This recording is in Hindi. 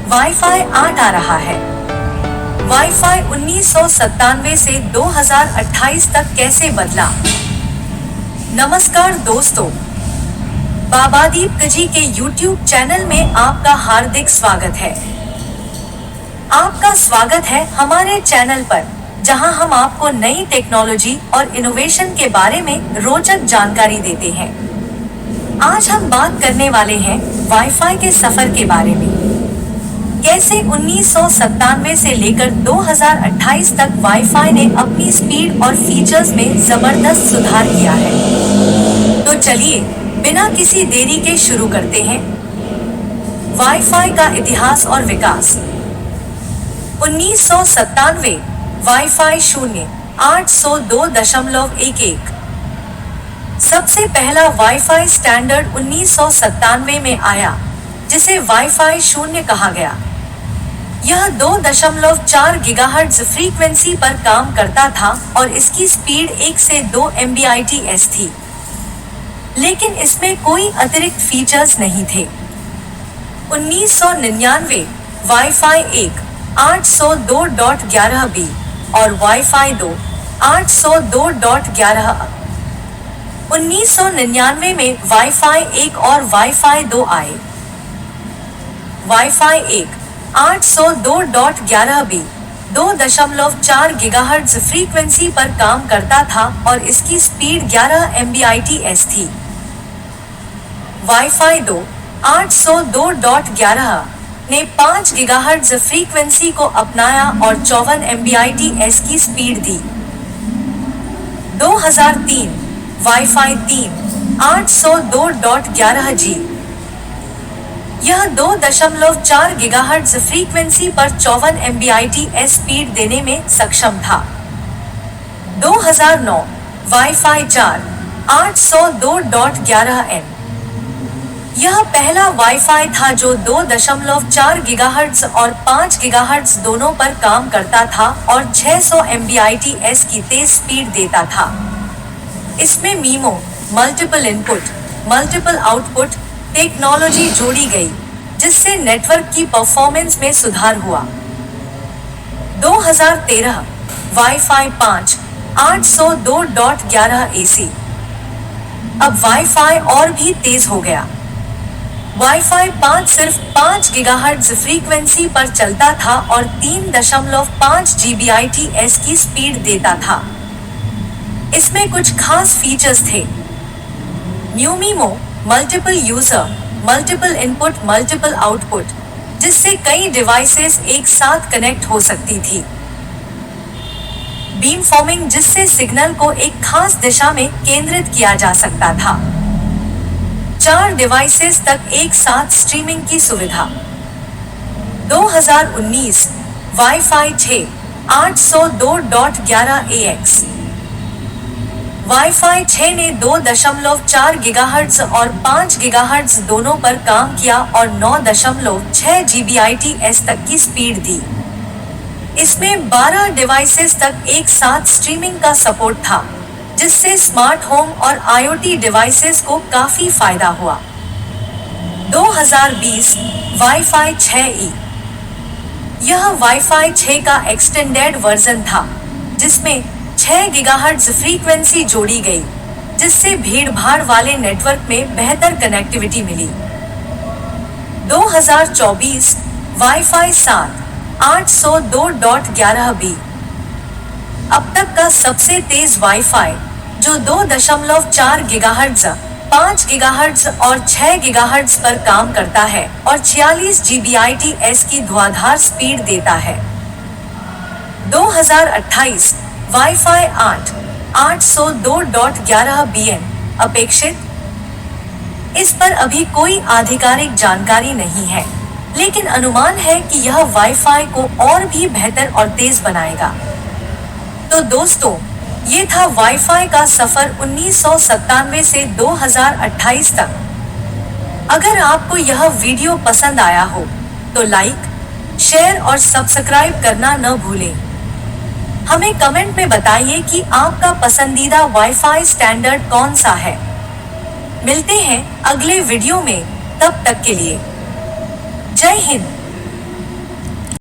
वाईफाई 8 आ रहा है। वाईफाई 1997 से 2028 तक कैसे बदला। नमस्कार दोस्तों, बाबादीप जी के YouTube चैनल में आपका हार्दिक स्वागत है। आपका स्वागत है हमारे चैनल पर, जहां हम आपको नई टेक्नोलॉजी और इनोवेशन के बारे में रोचक जानकारी देते हैं। आज हम बात करने वाले हैं वाईफाई के सफर के बारे में। कैसे 1997 से लेकर 2028 तक वाईफाई ने अपनी स्पीड और फीचर्स में जबरदस्त सुधार किया है। तो चलिए बिना किसी देरी के शुरू करते हैं। वाईफाई का इतिहास और विकास। 1997 वाईफाई 0802.11। सबसे पहला वाईफाई स्टैंडर्ड 1997 में आया, जिसे वाईफाई 0 कहा गया। यह 2.4 गीगाहर्ट्ज फ्रीक्वेंसी पर काम करता था और इसकी स्पीड 1 से 2 Mbps थी, लेकिन इसमें कोई अतिरिक्त फीचर्स नहीं थे। 1999 वाईफाई 1 802.11b और वाईफाई 2 802.11। 1999 में वाईफाई 1 और वाईफाई 2 आए। वाईफाई 1 802.11b 2.4 गीगाहर्ट्ज फ्रीक्वेंसी पर काम करता था और इसकी स्पीड 11 Mbps थी। वाईफाई 2 802.11 ने 5 गीगाहर्ट्ज फ्रीक्वेंसी को अपनाया और 54 Mbps की स्पीड दी। 2003 वाईफाई 3 802.11g। यह 2.4 गीगाहर्ट्ज फ्रीक्वेंसी पर 54 Mbps स्पीड देने में सक्षम था। 2009 वाईफाई 4 802.11n। यह पहला वाईफाई था जो 2.4 गीगाहर्ट्ज और 5 गीगाहर्ट्ज दोनों पर काम करता था और 600 Mbps की तेज स्पीड देता था। इसमें memo multiple input multiple output technology जोड़ी गई, जिससे नेटवर्क की परफॉर्मेंस में सुधार हुआ। 2013 वाईफाई 5 802.11ac। अब वाईफाई और भी तेज हो गया। वाईफाई 5 सिर्फ 5 गीगाहर्ट्ज फ्रीक्वेंसी पर चलता था और 3.5 Gbps की स्पीड देता था। इसमें कुछ खास फीचर्स थे। MU MIMO multiple user multiple input multiple output, जिससे कई डिवाइसेस एक साथ कनेक्ट हो सकती थी। बीम फॉर्मिंग, जिससे सिग्नल को एक खास दिशा में केंद्रित किया जा सकता था। 4 डिवाइसेस तक एक साथ स्ट्रीमिंग की सुविधा। 2019 वाईफाई 6 802.11ax। वाईफाई 6 ने 2.4 गीगाहर्ट्ज और 5 गीगाहर्ट्ज दोनों पर काम किया और 9.6 Gbps तक की स्पीड दी। इसमें 12 डिवाइसेस तक एक साथ स्ट्रीमिंग का सपोर्ट था, जिससे स्मार्ट होम और IoT डिवाइसेस को काफी फायदा हुआ। 2020 वाईफाई 6E। यह वाईफाई 6 का एक्सटेंडेड वर्जन था, जिसमें 6 गीगाहर्ट्ज फ्रीक्वेंसी जोड़ी गई, जिससे भीड़-भाड़ वाले नेटवर्क में बेहतर कनेक्टिविटी मिली। 2024 वाईफाई 7 802.11b। अब तक का सबसे तेज वाईफाई, जो 2.4 गीगाहर्ट्ज, 5 गीगाहर्ट्ज और 6 गीगाहर्ट्ज पर काम करता है और 46 Gbps की धुआंधार स्पीड देता है। 2028 वाईफाई 8 802.11bn अपेक्षित। इस पर अभी कोई आधिकारिक जानकारी नहीं है, लेकिन अनुमान है कि यह वाईफाई को और भी बेहतर और तेज बनाएगा। तो दोस्तों, ये था वाईफाई का सफर 1997 से 2028 तक। अगर आपको यह वीडियो पसंद आया हो तो लाइक, शेयर और सब्सक्राइब करना न भूलें। हमें कमेंट में बताइए कि आपका पसंदीदा वाईफाई स्टैंडर्ड कौन सा है। मिलते हैं अगले वीडियो में, तब तक के लिए जय हिंद।